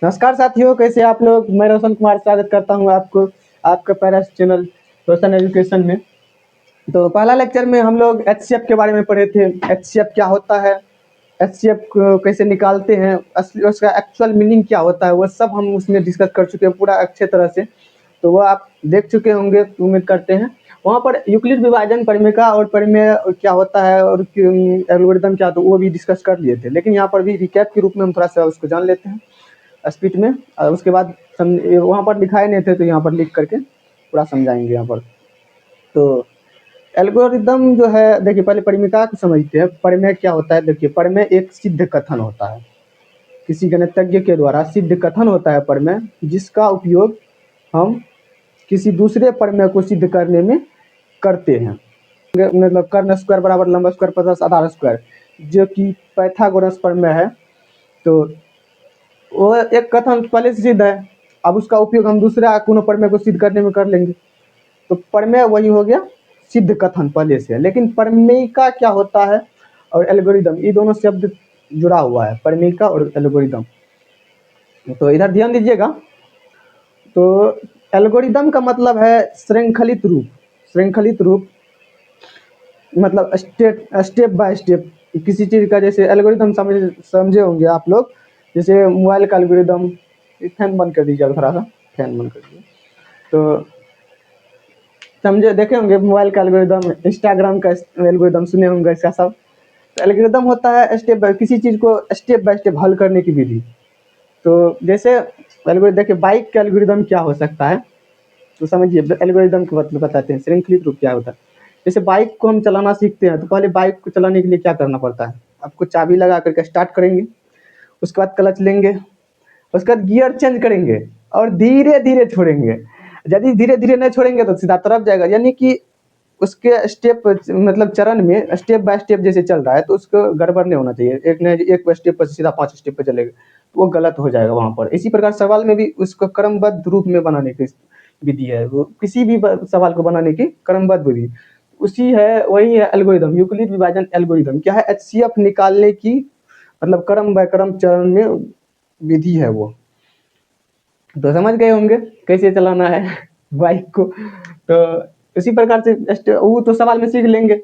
नमस्कार साथियों, कैसे आप लोग। मैं रोशन कुमार स्वागत करता हूं आपको आपका पैरा चैनल रोशन एजुकेशन में। तो पहला लेक्चर में हम लोग एचसीएफ के बारे में पढ़े थे। एचसीएफ क्या होता है, एचसीएफ को कैसे निकालते हैं, असली उसका एक्चुअल मीनिंग क्या होता है, वो सब हम उसमें डिस्कस कर चुके हैं पूरा अच्छे तरह से। तो वो आप देख चुके होंगे, उम्मीद करते हैं। वहाँ पर यूक्लिड विभाजन, परिमेय और परिमेय क्या होता है और एल्गोरिदम क्या, तो वो भी डिस्कस कर लिए थे। लेकिन यहाँ पर भी रिकैप के रूप में हम थोड़ा सा उसको जान लेते हैं स्पीड में। और उसके बाद वहाँ पर लिखाए नहीं थे तो यहाँ पर लिख करके पूरा समझाएंगे यहाँ पर। तो एल्गोरिदम जो है, देखिए पहले परिमेय को समझते हैं। परिमेय क्या होता है, देखिए परिमेय एक सिद्ध कथन होता है, किसी गणितज्ञ के द्वारा सिद्ध कथन होता है परिमेय, जिसका उपयोग हम किसी दूसरे परिमेय को सिद्ध करने में करते हैं। मतलब कर्ण स्क्वायर बराबर लंब स्क्वायर प्लस आधार स्क्वायर, जो कि पाइथागोरस परिमेय है। तो वो एक कथन पहले से सिद्ध है, अब उसका उपयोग हम दूसरा कोनो परिमेय को सिद्ध करने में कर लेंगे। तो परिमेय वही हो गया, सिद्ध कथन पहले से है। लेकिन परिमेय का क्या होता है और एल्गोरिदम, ये दोनों शब्द जुड़ा हुआ है, परिमेय का और एल्गोरिदम। तो इधर ध्यान दीजिएगा। तो एल्गोरिदम का मतलब है श्रृंखलित रूप। श्रृंखलित रूप मतलब स्टेप बाय स्टेप किसी चीज़ का। जैसे एल्गोरिदम समझे होंगे आप लोग, जैसे मोबाइल का एल्गोरिदम। फैन बंद कर दीजिए, थोड़ा सा फैन बंद कर दीजिए। तो समझे, देखे होंगे मोबाइल का एल्गोरिदम, इंस्टाग्राम का एल्गोरिदम सुने होंगे इसका सब। तो एल्गोरिदम होता है स्टेप बाय, किसी चीज़ को स्टेप बाय स्टेप हल करने की विधि। तो जैसे एल्गोरिदम, देखिए बाइक का एल्गोरिदम क्या हो सकता है, तो समझिए एल्गोरिदम के मतलब बताते हैं श्रृंखलित रूप क्या होता है। जैसे बाइक को हम चलाना सीखते हैं, तो पहले बाइक को चलाने के लिए क्या करना पड़ता है, आपको चाबी लगा करके स्टार्ट करेंगे, उसके बाद क्लच लेंगे, उसके बाद गियर चेंज करेंगे और धीरे धीरे छोड़ेंगे। यदि धीरे धीरे नहीं छोड़ेंगे तो सीधा तरफ जाएगा, यानी कि उसके स्टेप मतलब चरण में स्टेप बाय स्टेप जैसे चल रहा है, तो उसको गड़बड़ नहीं होना चाहिए। एक स्टेप पर सीधा 5 स्टेप पर चलेगा तो वो गलत हो जाएगा वहाँ पर। इसी प्रकार सवाल में भी उसको क्रमबद्ध रूप में बनाने की विधि है, वो किसी भी सवाल को बनाने की क्रमबद्ध विधि उसी है, वही है एल्गोरिदम। यूक्लिड विभाजन एल्गोरिदम क्या है, एचसीएफ निकालने की मतलब क्रम बाय क्रम चरण में विधि है वो। तो समझ गए होंगे कैसे चलाना है बाइक को। तो इसी प्रकार से वो तो सवाल में सीख लेंगे।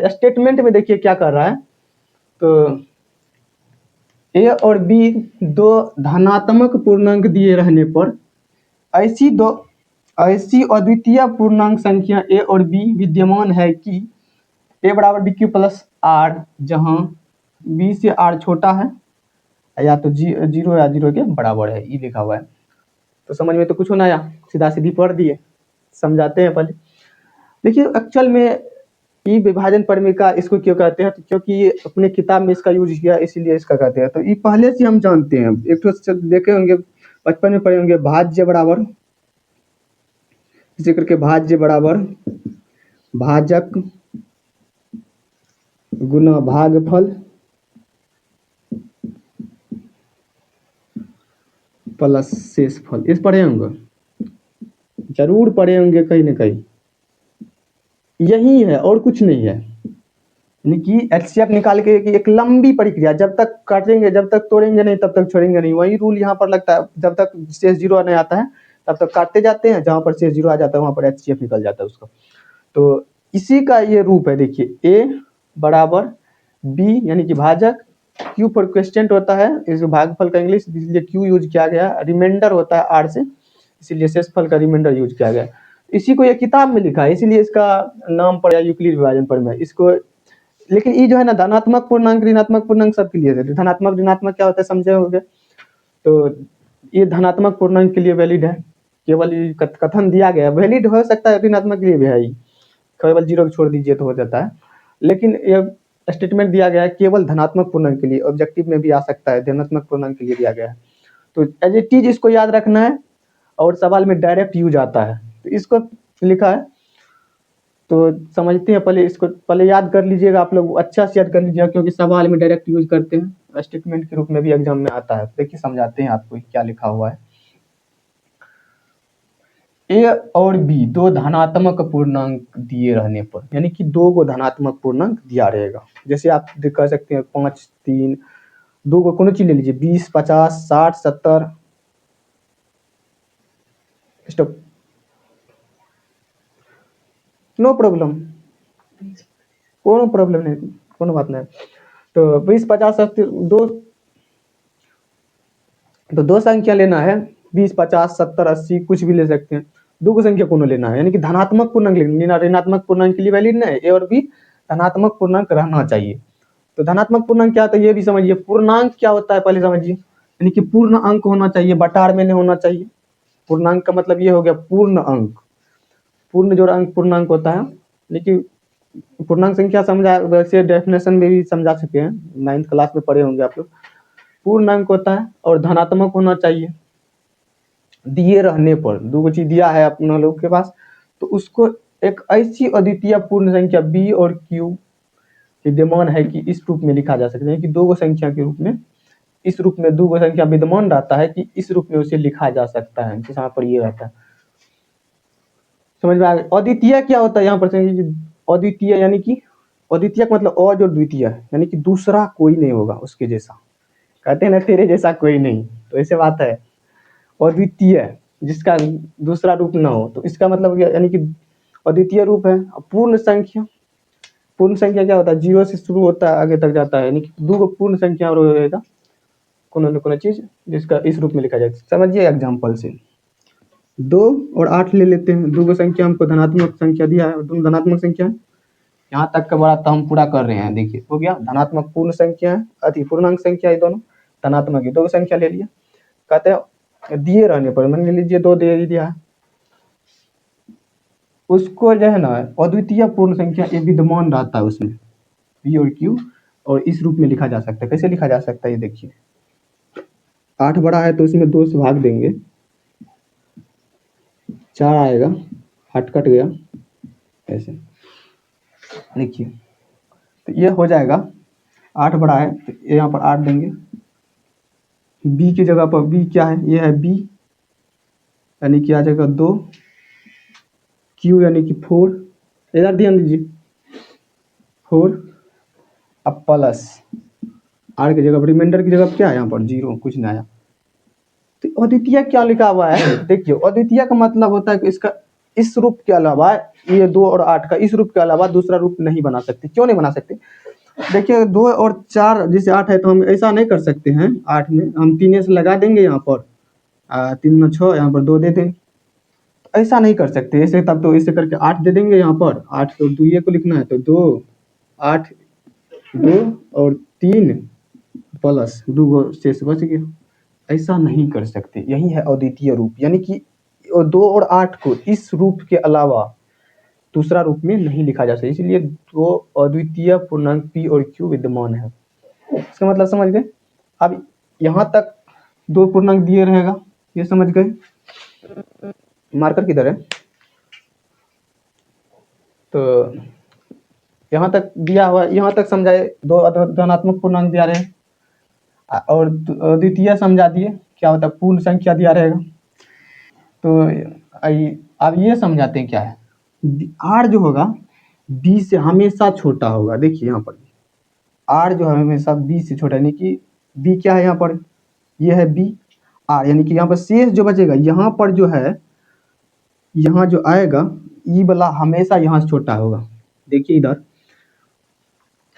स्टेटमेंट में देखिए क्या कर रहा है, तो ए और बी दो धनात्मक पूर्णांक दिए रहने पर ऐसी अद्वितीय पूर्णांक संख्या ए और बी विद्यमान है कि ए बराबर बी क्यू प्लस आर, जहाँ बी से आर छोटा है या तो जीरो या जीरो के बराबर है, ये लिखा हुआ है। तो समझ में तो कुछ होना आया, सीधा सीधी पढ़ दिए। समझाते हैं पहले। देखिए एक्चुअल में ई विभाजन परिमेय इसको क्यों कहते हैं, तो क्योंकि ये अपने किताब में इसका यूज किया इसीलिए इसका कहते हैं। तो ये पहले से हम जानते हैं, एक तो देखे होंगे बचपन में पढ़े होंगे, भाज्य बराबर इसी करके भाज्य बराबर भाजक गुना भागफल प्लस शेषफल। इस पढ़े होंगे, जरूर पढ़े होंगे कहीं ना कहीं। यही है और कुछ नहीं है, यानी कि एचसीएफ निकाल के एक लंबी प्रक्रिया, जब तक काटेंगे, जब तक तोड़ेंगे नहीं तब तक छोड़ेंगे नहीं। वही रूल यहाँ पर लगता है, जब तक शेष जीरो नहीं आता है तब तक काटते जाते हैं, जहाँ पर शेष जीरो आ जाता है वहाँ पर एचसीएफ निकल जाता है उसका। तो इसी का ये रूप है, देखिए ए बराबर बी यानी कि भाजक, क्यू पर क्वेश्चन होता है, इसको भागफल का इंग्लिश इसलिए क्यू यूज किया गया, रिमाइंडर होता है आर से इसीलिए शेषफल का रिमाइंडर यूज किया गया। इसी को ये किताब में लिखा है इसीलिए इसका नाम पड़ा यूक्लिड विभाजन परिमेय इसको। लेकिन ये जो है ना, धनात्मक पूर्णांक ऋणात्मक पूर्णांक सबके लिए है। धनात्मक ऋणात्मक क्या होता है समझे होंगे। तो ये धनात्मक पूर्णांक के लिए वैलिड है, केवल ये कथन दिया गया, वैलिड हो सकता है ऋणात्मक के लिए भी है, केवल जीरो छोड़ दीजिए तो हो जाता है। लेकिन ये स्टेटमेंट दिया गया है केवल धनात्मक पूर्णांक के लिए, ऑब्जेक्टिव में भी आ सकता है, धनात्मक पूर्णांक के लिए दिया गया है। तो एज ए चीज इसको याद रखना है और सवाल में डायरेक्ट यूज आता है, तो इसको लिखा है। तो समझते हैं, पहले इसको पहले याद कर लीजिएगा आप लोग, अच्छा से याद कर लीजिएगा क्योंकि सवाल में डायरेक्ट यूज करते हैं, स्टेटमेंट के रूप में भी एग्जाम में आता है। देखिए समझाते हैं आपको क्या लिखा हुआ है। ए और बी दो धनात्मक पूर्णांक दिए रहने पर, यानी कि दो को धनात्मक पूर्णांक दिया रहेगा। जैसे आप कह सकते हैं 5, 3 दो को कोनो चीज ले लीजिए, 20, 50, 60, 70, स्टॉप, नो प्रॉब्लम, कोनो प्रॉब्लम नहीं, कोनो बात नहीं। तो 20, 50, 70, दो संख्या लेना है, 20, 50, 70, 80 कुछ भी ले सकते हैं। दो को संख्या कोनो लेना है, यानी कि धनात्मक पूर्णांक लेना, ऋणात्मक पूर्णांक के लिए वैलिड नहीं है, ए और बी धनात्मक पूर्णांक रहना चाहिए। तो धनात्मक पूर्णांक क्या होता है ये भी समझिए। पूर्णांक क्या होता है पहले समझिए, यानी कि पूर्ण अंक होना चाहिए, बटार में नहीं होना चाहिए। पूर्णांक का मतलब ये हो गया पूर्ण अंक, पूर्ण जो अंक पूर्णांक होता है। लेकिन पूर्णांक संख्या समझा, वैसे डेफिनेशन में भी समझा चुके हैं, 9th क्लास में पढ़े होंगे आप लोग। पूर्णांक होता है और धनात्मक होना चाहिए, दिए रहने पर। दो चीज दिया है अपना लोग के पास, तो उसको एक ऐसी अद्वितीय पूर्ण संख्या बी और क्यू विद्यमान है कि इस रूप में लिखा जा सकता है कि दो गो संख्या के रूप में, इस रूप में दो गो संख्या विद्यमान रहता है कि इस रूप में उसे लिखा जा सकता है, जैसे यहाँ पर ये रहता है। समझ में आ गया। अद्वितीय क्या होता है यहाँ पर, अद्वितीय यानी कि अद्वितीय का मतलब अ जो द्वितीय, यानी कि दूसरा कोई नहीं होगा उसके जैसा। कहते हैं ना तेरे जैसा कोई नहीं, तो ऐसे बात है। अद्वितीय जिसका दूसरा रूप ना हो, तो इसका मतलब यानी कि अद्वितीय रूप है। पूर्ण संख्या, पूर्ण संख्या क्या होता है, 0 से शुरू होता है आगे तक जाता है, यानी कि दो को पूर्ण संख्या रहेगा कोनो न कोनो चीज जिसका इस रूप में लिखा जाए। समझिए एग्जाम्पल से 2 और 8 ले लेते हैं। दो को संख्या हमको धनात्मक संख्या दिया है और दोनों धनात्मक संख्या है। यहाँ तक का बड़ा तो हम पूरा कर रहे हैं, देखिए हो गया। धनात्मक पूर्ण संख्या है, अति पूर्णांक संख्या है, दोनों धनात्मक है। दो संख्या ले लिया, कहते हैं दिए रहने पर, मान लीजिए 2 दे दिया है, उसको जो है ना अद्वितीय पूर्ण संख्या ये विद्यमान रहता है उसमें, पी और क्यू, और इस रूप में लिखा जा सकता है। कैसे लिखा जा सकता है ये देखिए, 8 बड़ा है तो इसमें 2 से भाग देंगे, 4 आएगा, हट कट गया, ऐसे देखिए। तो ये हो जाएगा, 8 बड़ा है तो यहाँ पर 8 देंगे, बी की जगह पर, बी क्या है, ये है बी, यानी कि आ जाएगा 2, क्यू यानी कि 4, इधर ध्यान दीजिए 4, अब प्लस आर की जगह, रिमाइंडर की जगह क्या है यहाँ पर 0, कुछ नहीं आया। तो अद्वितीय क्या लिखा हुआ है देखिए, अद्वितीय का मतलब होता है कि इसका इस रूप के अलावा, ये 2 और 8 का इस रूप के अलावा दूसरा रूप नहीं बना सकते। क्यों नहीं बना सकते, देखिए 2 और 4 जैसे 8 है, तो हम ऐसा नहीं कर सकते हैं। 8 में हम 3 से लगा देंगे यहाँ पर, 3 में 6, यहाँ पर 2 दे देंगे, तो ऐसा नहीं कर सकते ऐसे। तब तो ऐसे करके 8 दे देंगे यहाँ पर, 8 तो 2 को लिखना है, तो 2, 8, 2 और 3 प्लस 2 शेष बच गया। ऐसा नहीं कर सकते, यही है अद्वितीय रूप, यानी कि 2 और 8 को इस रूप के अलावा दूसरा रूप में नहीं लिखा जा सकता, इसलिए 2 अद्वितीय पूर्णांक पी और क्यू विद्यमान है। इसका मतलब समझ गए। अब यहाँ तक 2 पूर्णांक दिए रहेगा, ये समझ गए। मार्कर किधर है, तो यहाँ तक दिया हुआ, यहाँ तक समझाए। 2 धनात्मक पूर्णांक दिया रहे और द्वितीय समझा दिए क्या होता है, पूर्ण संख्या दिया रहेगा। तो अब ये समझाते हैं क्या है, आर जो होगा बी से हमेशा छोटा होगा। देखिए यहाँ पर आर जो है हमेशा बी से छोटा, यानी कि बी क्या है यहाँ पर, ये है बी आर, यानी कि यहाँ पर शेष जो बचेगा यहाँ पर जो है, यहाँ जो आएगा ई वाला हमेशा यहाँ से छोटा होगा। देखिए इधर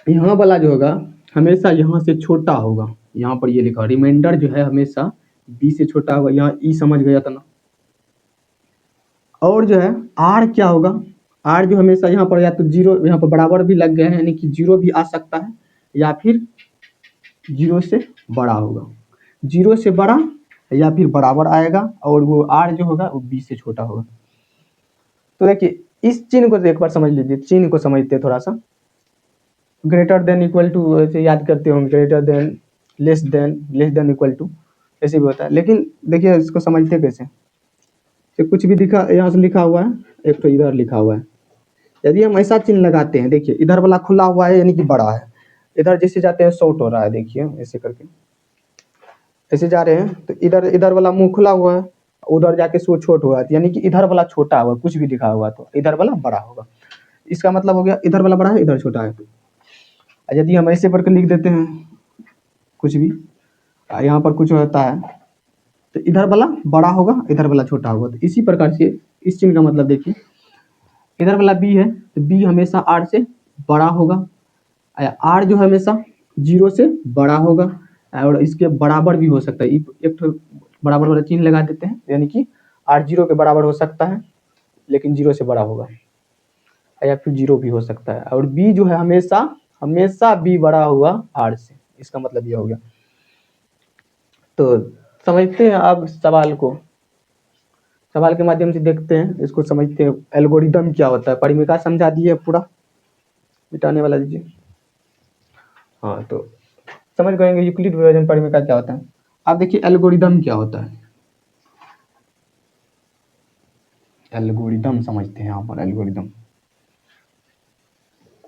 यहाँ वाला जो होगा हमेशा यहाँ से छोटा होगा, यहाँ पर ये लिखा रिमाइंडर जो है हमेशा बी से छोटा होगा। यहाँ ई समझ गया था ना। और जो है आर क्या होगा, आर जो हमेशा यहाँ पर या तो 0, यहाँ पर बराबर भी लग गए हैं, यानी कि 0 भी आ सकता है, या फिर 0 से बड़ा होगा, 0 से बड़ा या फिर बराबर आएगा, और वो आर जो होगा वो बी से छोटा होगा। तो देखिए इस चिन्ह को एक बार समझ लीजिए, चिन्ह को समझते थोड़ा सा। ग्रेटर देन इक्वल टू ऐसे याद करते होंगे, greater than, less than equal to, ऐसे भी होता है। लेकिन देखिए इसको समझते कैसे, तो कुछ भी दिखा यहाँ से लिखा हुआ है, एक तो इधर लिखा हुआ है। यदि हम ऐसा चिन्ह लगाते हैं, देखिए इधर वाला खुला हुआ है यानी कि बड़ा है, इधर जैसे जाते हैं शॉर्ट हो रहा है, देखिए ऐसे करके ऐसे जा रहे हैं, तो इधर वाला मुंह खुला हुआ है, उधर जाके सो छोट हुआ है, यानी कि इधर वाला छोटा हुआ, कुछ भी लिखा हुआ तो इधर वाला बड़ा होगा। इसका मतलब हो गया इधर वाला बड़ा है, इधर छोटा है। यदि हम ऐसे करके लिख देते हैं कुछ भी, यहाँ पर कुछ होता है तो इधर वाला बड़ा होगा, इधर वाला छोटा होगा। तो इसी प्रकार से इस चिन्ह का मतलब देखिए, इधर वाला बी है तो बी हमेशा आर से बड़ा होगा, आर जो हमेशा 0 से बड़ा होगा, और इसके बराबर भी हो सकता है। एक तो बराबर वाला चिन्ह लगा देते हैं, यानी कि आर 0 के बराबर हो सकता है लेकिन 0 से बड़ा होगा, या फिर 0 भी हो सकता है। और बी जो है हमेशा हमेशा बी बड़ा होगा आर से, इसका मतलब ये हो गया। तो समझते हैं अब सवाल को, सवाल के माध्यम से देखते हैं, इसको समझते हैं एल्गोरिदम क्या होता है। परिमेय समझा दिए पूरा, मिटाने वाला दीजिए। हाँ, तो समझ गए यूक्लिड विभाजन परिमेय क्या होता है। अब देखिए एल्गोरिदम क्या होता है। एल्गोरिदम समझते हैं यहाँ पर। एल्गोरिदम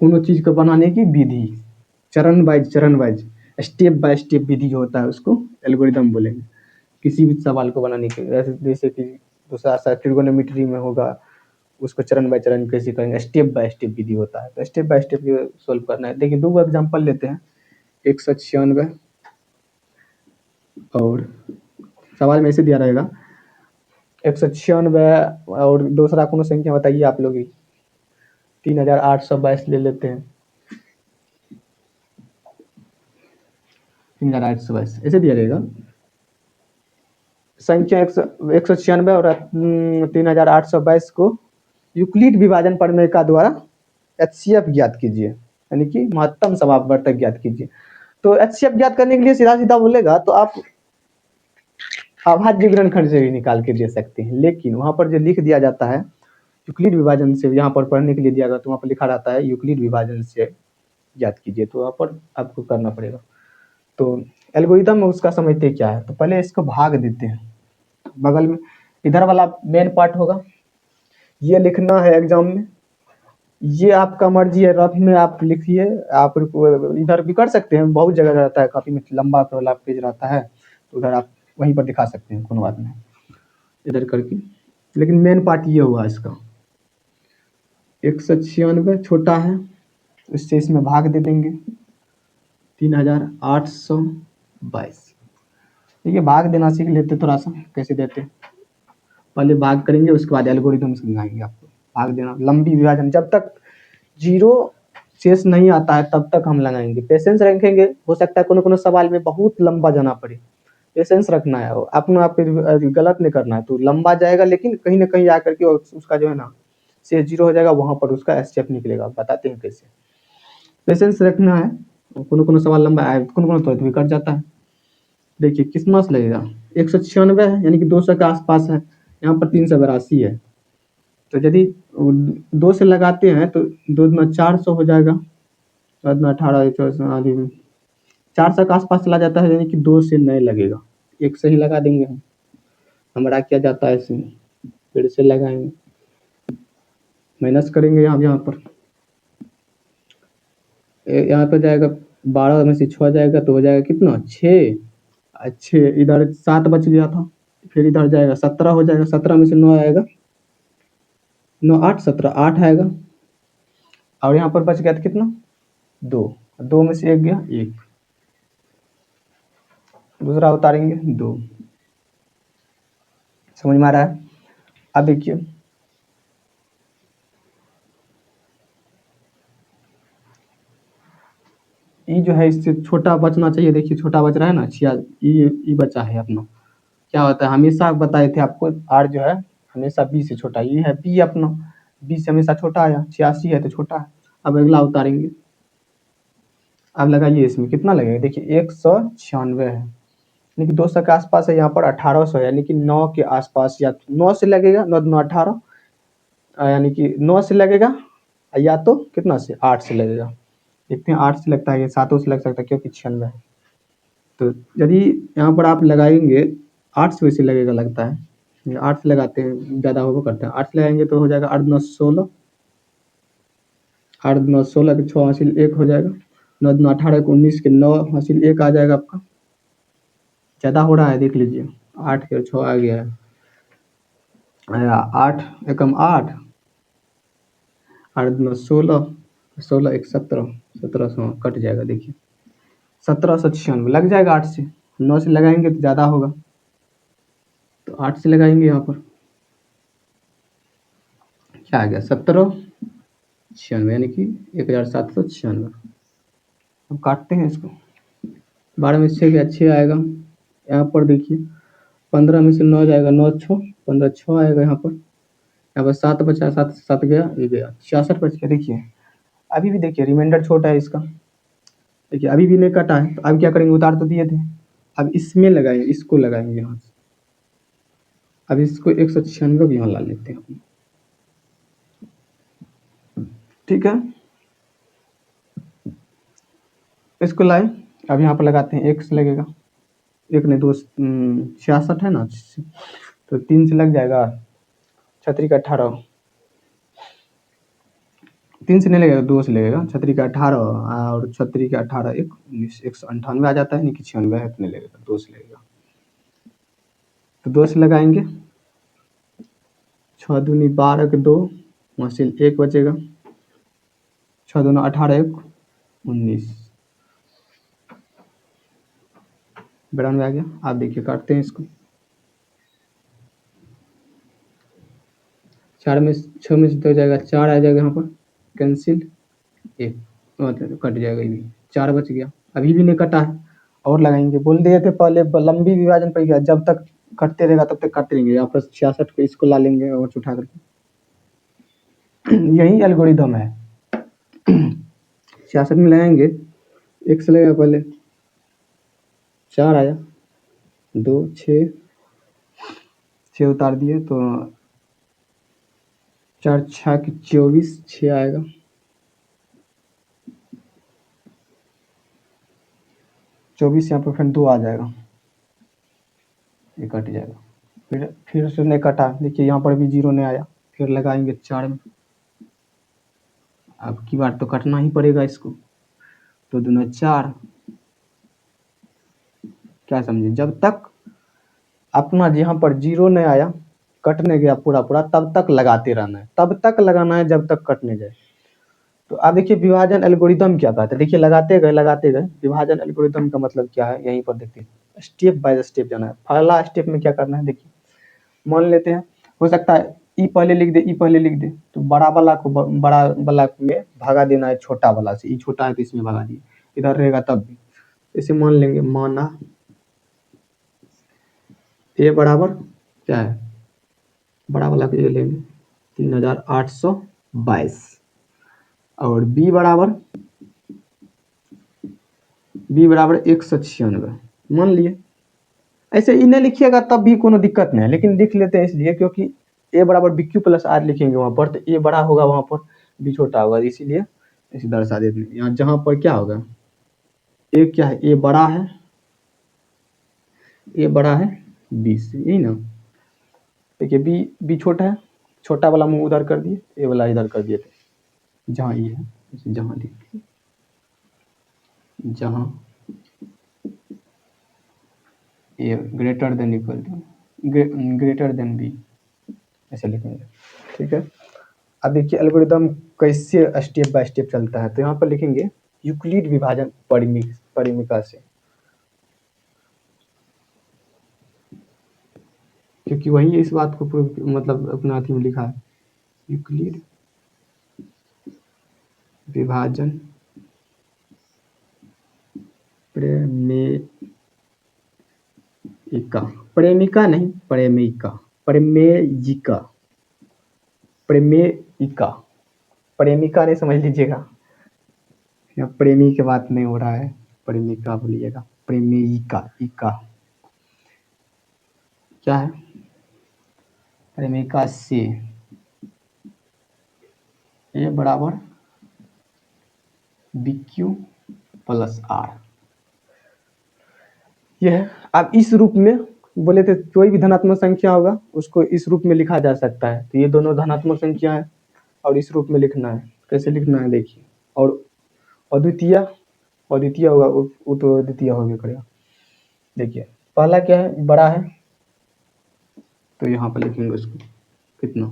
कोनो चीज को बनाने की विधि, चरण वाइज स्टेप बाय स्टेप विधि जो होता है उसको एल्गोरिदम बोलेंगे। किसी भी सवाल को बनाने के, जैसे कि दूसरा ट्रिगोनोमेट्री में होगा, उसको चरण बाय चरण कैसे करेंगे, स्टेप बाय स्टेप विधि होता है। तो स्टेप बाय स्टेप सोल्व करना है। देखिए 2 एग्जाम्पल लेते हैं, 196 और सवाल में ऐसे दिया रहेगा 196 और दूसरा कोनो संख्या बताइए आप लोग ही। 3822 ले लेते हैं, 3822 ऐसे दिया रहेगा। संख्या 196 और 3822 को यूक्लिड विभाजन प्रमेय का द्वारा HCF ज्ञात कीजिए, यानी कि महत्तम समापवर्तक ज्ञात कीजिए। तो HCF ज्ञात करने के लिए सीधा सीधा बोलेगा तो आप अभाज्य विवरणखंड से भी निकाल के दे सकते हैं, लेकिन वहां पर जो लिख दिया जाता है यूक्लिड विभाजन से, यहाँ पर पढ़ने के लिए दिया गया तो वहाँ पर लिखा रहता है यूक्लिड विभाजन से ज्ञात कीजिए, तो वहाँ पर आपको करना पड़ेगा। तो एल्गोरिदम में उसका समझते क्या है। तो पहले इसको भाग देते हैं, बगल में इधर वाला मेन पार्ट होगा, ये लिखना है एग्जाम में, ये आपका मर्जी है, रफ में आप लिखिए। आप इधर भी कर सकते हैं, बहुत जगह रहता है, काफी लंबा वाला पेज रहता है, तो उधर आप वहीं पर दिखा सकते हैं, कोनो बात नहीं इधर करके। लेकिन मेन पार्ट ये हुआ इसका, 196 छोटा है, उससे इसमें भाग दे देंगे 3822। देखिए भाग देना सीख लेते थोड़ा सा, कैसे देते पहले भाग करेंगे, उसके बाद एल्गोरिथम समझाएंगे आपको। भाग देना लंबी विभाजन, जब तक 0 शेष नहीं आता है तब तक हम लगाएंगे, पेशेंस रखेंगे। हो सकता है कोनो कोनो सवाल में बहुत लंबा जाना पड़े, पेशेंस रखना है, अपना आप गलत नहीं करना है। तो लंबा जाएगा लेकिन कहीं ना कहीं आकर के उसका जो है ना शेष 0 हो जाएगा, वहां पर उसका एस्केप निकलेगा। बताते हैं कैसे, पेशेंस रखना है। कोनो कोनो सवाल लंबा है, कोनो कोनो तुरंत भी कट जाता है। देखिए कितना से लगेगा, 196 है यानी कि 200 के आसपास है, यहाँ पर 382 है। तो यदि 2 से लगाते हैं तो 2 दूना 400 हो जाएगा, 18 400 के आसपास चला जाता है, यानी कि 2 से नहीं लगेगा, 1 से ही लगा देंगे हम। हमारा क्या जाता है इसमें, फिर से लगाएंगे, माइनस करेंगे यहाँ पर, यहाँ पर जाएगा 12 में से 6 जाएगा तो हो जाएगा कितना 6, अच्छे इधर 7 बच गया था, फिर इधर जाएगा 17 हो जाएगा, 17 में से 9 आएगा, 9 8 17 8 आएगा, और यहाँ पर बच गया था कितना 2 में से 1 गया 1, दूसरा उतारेंगे 2। समझ में आ रहा है। अब देखिए ई जो है इससे छोटा बचना चाहिए। देखिए छोटा बच रहा है ना, ई बचा है अपना। क्या होता है, हमेशा बताए थे आपको, आर जो है हमेशा बी से छोटा, ये है बी अपना, बी से हमेशा छोटा आया, 86 है तो छोटा है। अब अगला उतारेंगे, अब लगाइए इसमें कितना लगेगा, देखिए 196 है, यानी कि 200 के आसपास है, यहाँ पर 1800 है, यानी कि 9 के आसपास, या 9 से लगेगा, 9 9 18, यानी कि 9 से लगेगा, या तो कितना से 8 से लगेगा। देखते हैं 8 से लगता है, ये 7 से लग सकता है क्योंकि 96 है। तो यदि यहाँ पर आप लगाएंगे 8 से वैसे लगेगा, लगता है 8 से लगाते हैं, ज़्यादा होगा करते हैं, 8 से लगाएंगे तो हो जाएगा 8 9 16, 8 9 16 के 6 हासिल 1 हो जाएगा, 9 9 18 के 19 के 9 हासिल 1 आ जाएगा आपका। ज़्यादा हो रहा है देख लीजिए, 8 के 6 आ गया है, 8 एकम 8, 8 9 16, 16 1 17, 1700 कट जाएगा। देखिए 1796 लग जाएगा 8 से, 9 से लगाएंगे तो ज़्यादा होगा, तो 8 से लगाएंगे यहाँ पर। क्या आ गया 1796, यानी कि 1796। अब काटते हैं इसको। 12 में 6 गया 6 आएगा। यहाँ पर देखिए 15 में से 9 जाएगा, 9 6 15 6 आएगा यहाँ पर। यहाँ पर 7 बचा, 7 7 गया, ये गया 66 बच गया। देखिए अभी भी देखिए रिमाइंडर छोटा है इसका। देखिए अभी भी नहीं कटा है, तो अब क्या करेंगे, उतार तो दिए थे, अब इसमें लगाएंगे, इसको लगाएंगे यहाँ से। अब इसको 196 यहाँ ला लेते हैं अपन। ठीक है, इसको लाए, अब यहाँ पर लगाते हैं, 1 से लगेगा, 1 नहीं 2 66 है ना, तो 3 से लग जाएगा, छतरी का 18, 3 से नहीं लगेगा, 2 से लगेगा, छतरी का 18 और छतरी का 18 1 19 198 आ जाता है, नहीं कि 96 है तो नहीं लगेगा, 2 से लगेगा, तो 2 से लगाएंगे। 6 दूनी 12 के 2 वहाँ से 1 बचेगा, 6 दूना 18 1 19, 92 आ गया। आप देखिए काटते हैं इसको, 4 में 6 में से 2 जाएगा, 4 आ जाएगा यहाँ पर, कैंसिल 1 कट जाएगा, ये भी 4 बच गया। अभी भी नहीं कटा है, और लगाएंगे, बोल दिए थे पहले लंबी विभाजन पर गया, जब तक कटते रहेगा तब तक काटते रहेंगे। यहाँ पर 66 को इसको ला लेंगे और उठा करके, यही एल्गोरिदम है। 66 में लगाएंगे, 1 से लगेगा पहले, 4 आया, 2 6 उतार दिए, तो 4 6 की 24 6 आएगा, 24 यहाँ पर फिर 2 आ जाएगा, ये कट जाएगा। फिर उसने नहीं कटा, देखिए यहाँ पर भी 0 नहीं आया, फिर लगाएंगे 4 में। अब की बार तो कटना ही पड़ेगा इसको, तो दोनों 4, क्या समझे, जब तक अपना यहाँ पर 0 नहीं आया, कटने गया पूरा पूरा, तब तक लगाते रहना है, तब तक लगाना है जब तक कटने जाए। तो अब देखिए विभाजन एल्गोरिदम क्या कहते हैं, देखिए लगाते गए। विभाजन एल्गोरिदम का मतलब क्या है, यहीं पर देखते हैं, स्टेप बाय स्टेप जाना है। पहला स्टेप में क्या करना है, देखिए मान लेते हैं, हो सकता है ई पहले लिख दे, तो बड़ा वाला को बड़ा वाला में भागा देना है छोटा वाला से, ई छोटा है तो इसमें भागा दिए, इधर रहेगा तब भी। इसे मान लेंगे, माना ए बराबर क्या है, बड़ा वाला को ये लेंगे 3822, और बी बराबर 196 मान लिए। ऐसे इन्हें लिखिएगा तब भी कोनो दिक्कत नहीं है, लेकिन लिख लेते हैं इसलिए क्योंकि ए बराबर बी क्यू प्लस आर लिखेंगे वहाँ पर, तो ए बड़ा होगा वहाँ पर, बी छोटा होगा, इसीलिए इसे दर्शा देते हैं। यहाँ जहाँ पर क्या होगा, ए क्या है, ए बड़ा है बी से, यही ना। देखिए बी छोटा है, छोटा वाला मुँह उधर कर दिए, ए वाला इधर कर दिए थे, जहाँ ये है जहाँ लिखिए, जहाँ A greater than equal to greater than B, ऐसे लिखेंगे। ठीक है, अब देखिए एल्गोरिदम कैसे स्टेप बाय स्टेप चलता है, तो यहाँ पर लिखेंगे यूक्लिड विभाजन परिमिका से, क्योंकि वही इस बात को मतलब अपना अथी में लिखा है, यूक्लिड विभाजन प्रेमिका नहीं, प्रेमिका नहीं समझ लीजिएगा, यहाँ प्रेमी की बात नहीं हो रहा है, प्रेमिका बोलिएगा, प्रेमिका इका क्या है, प्रेमिका से ए बराबर बी क्यू प्लस आर, यह है। अब इस रूप में बोले थे कोई भी धनात्मक संख्या होगा उसको इस रूप में लिखा जा सकता है, तो ये दोनों धनात्मक संख्या है और इस रूप में लिखना है। कैसे लिखना है देखिए, और अद्वितीय होगा वो तो अद्वितीय हो गया करेगा। देखिए पहला क्या है, बड़ा है, तो यहाँ पर लिखेंगे उसको कितना,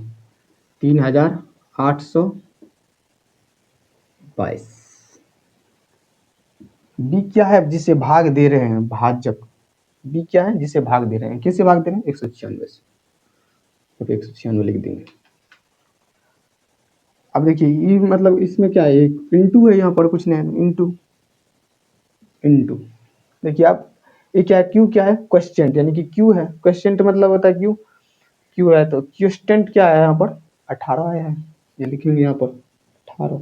3822। बी क्या है, जिसे भाग दे रहे हैं, भाजक, बी क्या है, जिसे भाग दे रहे हैं, किससे भाग दे रहे हैं, 196 से, तो 196 लिख देंगे। अब देखिए ये मतलब इसमें क्या है, एक इंटू है यहाँ पर, कुछ नहीं, इंटू इंटू। देखिए आप, ये क्या है, क्यू क्या है, क्वेश्चन, यानी कि क्यू है, क्वेश्चन मतलब होता है क्यू, क्यू है तो क्वेश्चन क्या है यहाँ पर 18 आया है, ये लिखेंगे यहाँ पर 18।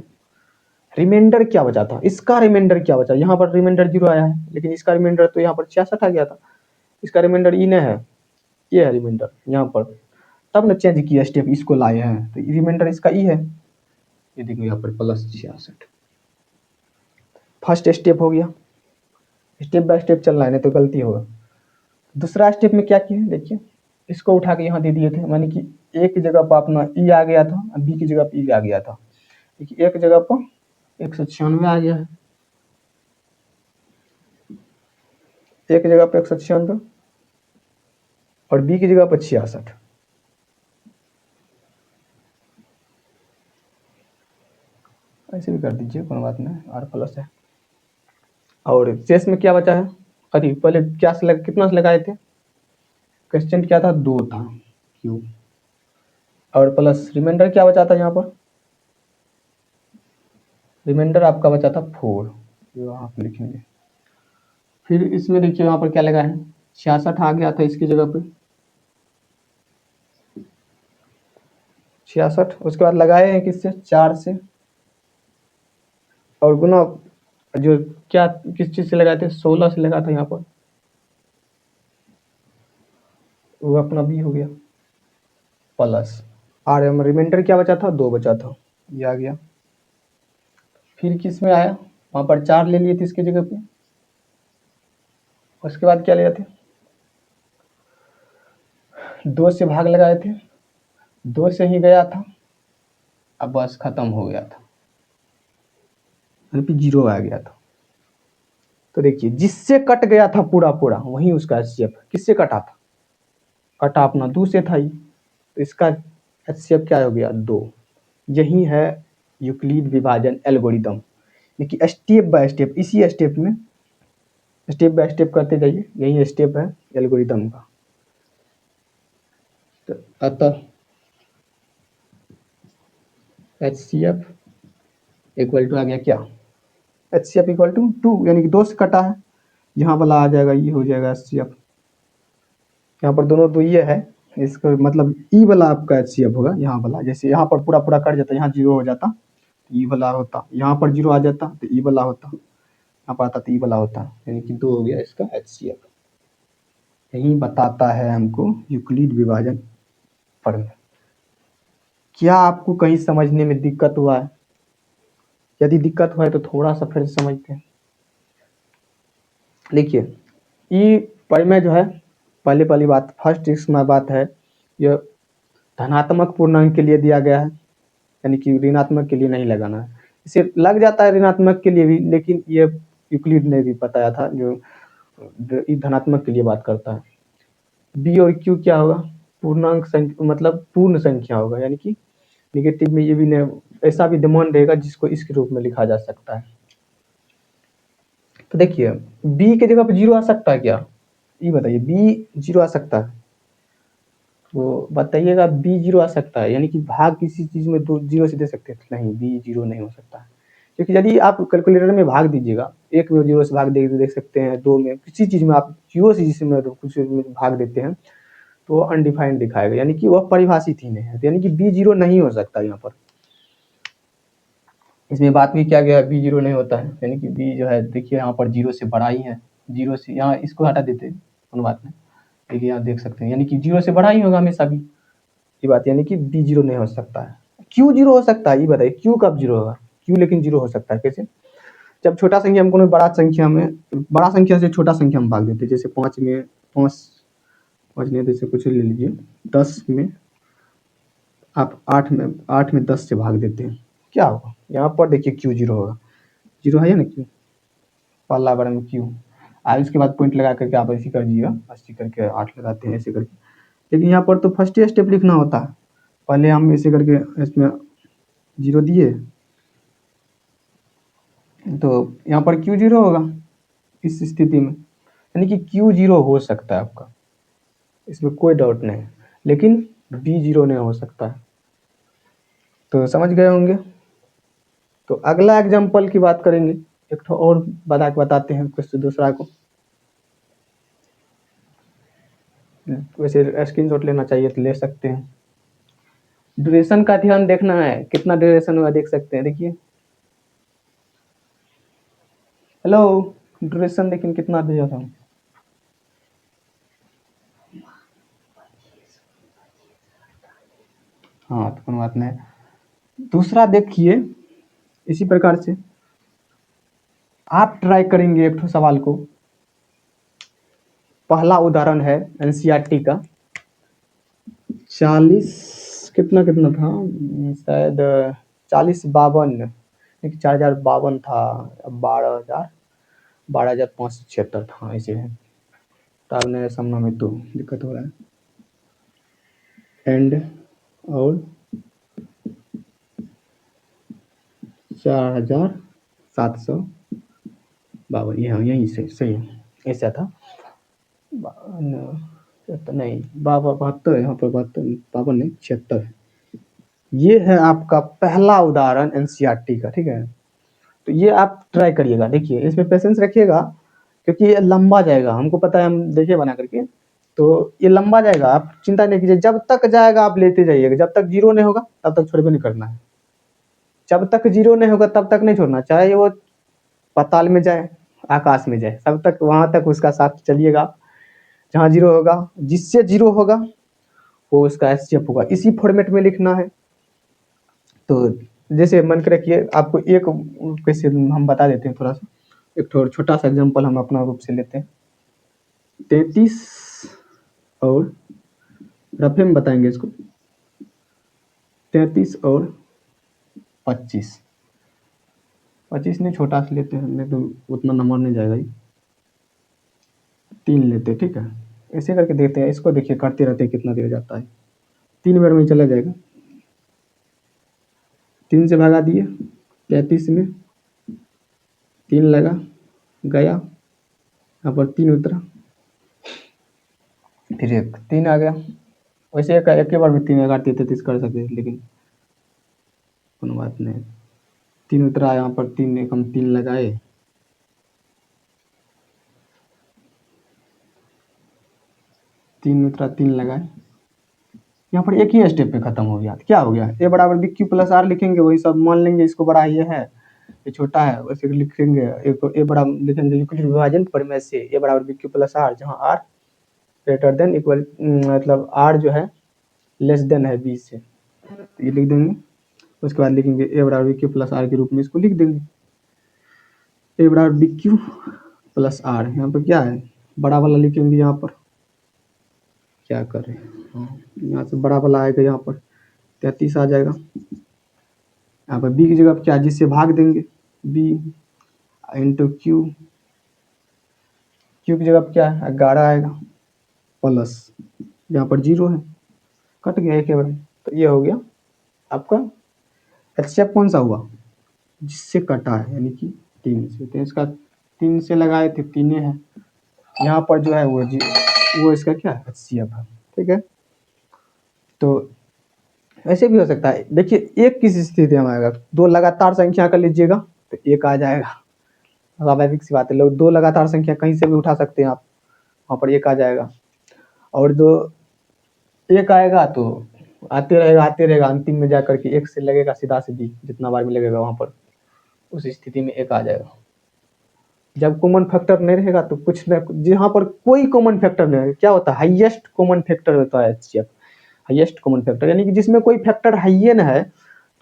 रिमाइंडर क्या बचा था, इसका रिमाइंडर क्या बचा, यहाँ पर रिमाइंडर 0 आया है, लेकिन इसका रिमाइंडर तो यहाँ पर 66 आ गया था, इसका रिमाइंडर ई ने है, ये है रिमाइंडर यहाँ पर, तब न चेंज किया स्टेप, इसको लाए हैं, तो रिमाइंडर इसका ई है, ये देखो यहाँ पर +66। फर्स्ट स्टेप हो गया, स्टेप बाय स्टेप चलना है, नहीं तो गलती होगा। दूसरा स्टेप में क्या किया, देखिए इसको उठा के यहाँ दे दिए थे, मानी कि ए की जगह पर अपना ई आ गया था, बी की जगह पर ई आ गया था, देखिए एक जगह पर 196 आ गया है, एक जगह पर 196 और बी की जगह पर 66। ऐसे भी कर दीजिए, कोई बात नहीं, आर प्लस है। और शेष में क्या बचा है, अरे पहले क्या से कितना से लगाए थे, क्वेश्चन क्या था, 2 था क्यू, और प्लस रिमाइंडर क्या बचा था यहाँ पर, रिमाइंडर आपका बचा था 4, जो आप लिखेंगे। फिर इसमें देखिए यहाँ पर क्या लगा है, 66 आ गया था इसकी जगह पे, 66, उसके बाद लगाए हैं किससे, 4 से, और गुना जो क्या किस चीज से लगाए थे, 16 से लगा था यहाँ पर, वो अपना बी हो गया, प्लस और रिमाइंडर क्या बचा था, 2 बचा था, ये आ गया। फिर किस में आया, वहाँ पर 4 ले लिए थे इसकी जगह पे, उसके बाद क्या लिए थे, 2 से भाग लगाए थे, 2 से ही गया था, अब बस खत्म हो गया था, 0 आ गया था। तो देखिए जिससे कट गया था पूरा पूरा, वही उसका एचसीएफ, किससे कटा था, कटा अपना 2 से था ही, तो इसका एचसीएफ क्या हो गया, 2। यही है यूक्लिड विभाजन एल्गोरिदम, देखिए स्टेप बाय स्टेप, इसी स्टेप में स्टेप बाय स्टेप करते जाइए, यही स्टेप है एल्गोरिदम का। तो अतः एचसीएफ इक्वल टू आ गया क्या, एचसीएफ इक्वल टू 2, यानी कि 2 से कटा है, यहाँ वाला आ जाएगा, ये हो जाएगा एचसीएफ, यहाँ पर दोनों 2 ये है, इसका मतलब ई वाला आपका एचसीएफ होगा, यहाँ वाला, जैसे यहाँ पर पूरा पूरा कट जाता, यहाँ 0 हो जाता, ई वाला होता, यहाँ पर 0 आ जाता तो ई वाला होता, यहाँ पर आता तो ई वाला होता, यानी कि 2 हो गया इसका एचसीएफ। यही बताता है हमको यूक्लिड विभाजन फॉर्मूला। क्या आपको कहीं समझने में दिक्कत हुआ है, यदि दिक्कत हुआ है तो थोड़ा सा फिर समझते हैं। देखिए ई परिमेय जो है, पहले पहली बात, फर्स्ट इसमें बात है, यह धनात्मक पूर्णांक के लिए दिया गया है, यानी कि ऋणात्मक के लिए नहीं लगाना है, इसे लग जाता है ऋणात्मक के लिए भी, लेकिन ये यूक्लिड ने भी बताया था, जो धनात्मक के लिए बात करता है। बी और क्यू क्या होगा, पूर्णांक संख्या, मतलब पूर्ण संख्या होगा, यानी कि निगेटिव में ये भी ऐसा भी डिमांड रहेगा जिसको इसके रूप में लिखा जा सकता है। तो देखिए बी के जगह पर 0 आ सकता है क्या, ये बताइए, बी 0 आ सकता है, तो बताइएगा बी 0 आ सकता है, यानी कि भाग किसी चीज में 0 से दे सकते हैं, नहीं बी 0 नहीं हो सकता है, क्योंकि यदि आप कैलकुलेटर में भाग दीजिएगा, 1 में 0 से भाग देख सकते हैं, 2 में, किसी चीज में आप 0 से जिसमें कुछ में भाग देते हैं तो अनडिफाइंड दिखाएगा, यानी कि वह परिभाषित ही नहीं है, यानी कि बी 0 नहीं हो सकता यहाँ पर। इसमें बात भी क्या गया, बी 0 नहीं होता है, यानी कि बी जो है देखिए यहाँ पर 0 से बड़ा ही है, 0 से, यहाँ इसको हटा देते हैं, कोई बात नहीं, देखिए यहाँ देख सकते हैं, यानी कि 0 से बड़ा ही होगा हमेशा भी, ये बात, यानी कि बी 0 नहीं हो सकता है। क्यू 0 हो सकता है, ये बताइए क्यू कब 0 होगा, क्यू लेकिन 0 हो सकता है कैसे, जब छोटा संख्या हम कोनो बड़ा संख्या में, बड़ा संख्या से छोटा संख्या में भाग देते हैं, जैसे 5 में 5 नहीं, जैसे कुछ ले लीजिए, 10 में आप 8 में 10 से भाग देते हैं, क्या होगा, यहाँ पर देखिए क्यू 0 होगा, 0 है ना क्यू, पहला बार में क्यू, और उसके बाद पॉइंट लगा करके आप ऐसे कर दीजिएगा, ऐसे करके 8 लगाते हैं ऐसे करके, लेकिन यहाँ पर तो फर्स्ट स्टेप लिखना होता है, पहले हम ऐसे करके इसमें 0 दिए, तो यहाँ पर क्यू 0 होगा इस स्थिति में, यानी कि क्यू जीरो हो सकता है आपका, इसमें कोई डाउट नहीं है, लेकिन बी जीरो नहीं हो सकता है। तो समझ गए होंगे। तो अगला एग्जाम्पल की बात करेंगे, एक तो और बताते हैं कुछ दूसरा को। वैसे स्क्रीनशॉट लेना चाहिए तो ले सकते हैं। ड्यूरेशन का ध्यान देखना है, कितना ड्यूरेशन हुआ देख सकते हैं, देखिए हेलो, ड्यूरेशन लेकिन कितना दिया था। हाँ तो कोई बात नहीं। दूसरा देखिए, इसी प्रकार से आप ट्राई करेंगे एक सवाल को। पहला उदाहरण है एनसीईआरटी का, 40 कितना कितना था, शायद 4052, 4052 था, 12,576 था, ऐसे है। तारने समना में तो दिक्कत हो रहा है। एंड और 4752, यही सही है, ऐसा था। नहीं 72, यहाँ पर 52 नहीं 76। ये है आपका पहला उदाहरण एनसीईआरटी का, ठीक है। तो ये आप ट्राई करिएगा, देखिए इसमें पेशेंस रखिएगा, क्योंकि ये लंबा जाएगा, हमको पता है, हम देखिए बना करके। तो ये लंबा जाएगा, आप चिंता नहीं कीजिए, जब तक जाएगा आप लेते जाइएगा, जब तक जीरो नहीं होगा तब तक छोड़बे नहीं करना है। जब तक जीरो नहीं होगा तब तक नहीं छोड़ना, चाहे वो पाताल में जाए, आकाश में जाए, तब तक वहां तक उसका साथ चलिएगा। जहाँ जीरो होगा, जिससे जीरो होगा वो उसका एससीएफ होगा, इसी फॉर्मेट में लिखना है। तो जैसे मन के रखिए, आपको एक कैसे हम बता देते हैं थोड़ा सा, एक थोड़ा छोटा सा एग्जांपल हम अपना रूप से लेते हैं। 33 और रफे में बताएंगे इसको, 33 और 25 नहीं, छोटा से लेते हैं, नहीं तो उतना नंबर नहीं जाएगा ये। 3 लेते हैं, ठीक है, ऐसे करके देखते हैं। इसको देखिए करते रहते हैं, कितना देर जाता है, 3 बार में चला जाएगा। 3 से भगा दिए, 33 में 3 लगा गया, यहाँ पर 3 उतरा, फिर एक 3 आ गया। वैसे एक ही बार में 3 लगाते 33 कर सकते हैं, लेकिन कोई बात नहीं। 3 उतरा, यहाँ पर 3 एक हम 3 लगाए, 3 उतरा 3 लगाए, यहाँ पर एक ही स्टेप पे खत्म हो गया। क्या हो गया, ए बराबर बी क्यू प्लस आर लिखेंगे, वही सब मान लेंगे, इसको बड़ा ये है, ये छोटा है, वैसे लिखेंगे। एक ए बड़ा लिखेंगे यूक्लिड विभाजन प्रमेय से, ए बराबर बी क्यू प्लस आर, जहाँ आर ग्रेटर देन इक्वल, मतलब आर जो है लेस देन है बी से, तो ये लिख देंगे। उसके बाद लिखेंगे ए बराबर बी क्यू प्लस आर के रूप में इसको लिख देंगे, ए बराबर बी क्यू प्लस आर। यहाँ पर क्या है, बड़ा वाला लिखेंगे, यहाँ पर क्या करें, यहाँ से बड़ा वाला आएगा, यहाँ पर 33 आ जाएगा। यहाँ पर बी की जगह क्या, जिससे भाग देंगे, बी इंटू क्यू, क्यू की जगह क्या है 11 आएगा, प्लस यहाँ पर 0 है, कट गया एक बार। तो ये हो गया आपका एचसीएफ। कौन सा हुआ, जिससे कटा है, यानी कि 3 से। तो इसका 3 से लगाए थे, 3 है, यहाँ पर जो है वो इसका क्या है, एचसीएफ है, ठीक है। तो ऐसे भी हो सकता है, देखिए एक किस स्थिति में आएगा, 2 लगातार संख्या कर लीजिएगा तो 1 आ जाएगा, स्वाभाविक सी बात है, लोग 2 लगातार संख्या कहीं से भी उठा सकते हैं आप, वहाँ पर 1 आ जाएगा। और जो 1 आएगा तो आते रहेगा, अंतिम में जाकर के 1 से लगेगा सीधा सीधी, जितना बार में लगेगा वहाँ पर, उस स्थिति में 1 आ जाएगा। जब कॉमन फैक्टर नहीं रहेगा तो कुछ न, जहाँ पर कोई कॉमन फैक्टर नहीं रहेगा, क्या होता है, हाईएस्ट कॉमन फैक्टर होता है एचसीएफ, हाईएस्ट कॉमन फैक्टर, यानी कि जिसमें कोई फैक्टर हाईएस्ट है,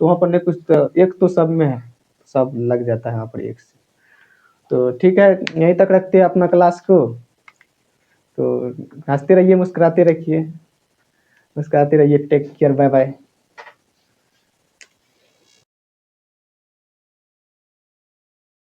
तो वहाँ पर नहीं कुछ तो, एक तो सब में है, सब लग जाता है यहाँ पर 1 से। तो ठीक है, यहीं तक रखते हैं अपना क्लास को। तो हंसते रहिए, मुस्कुराते रहिए, टेक केयर, बाय बाय।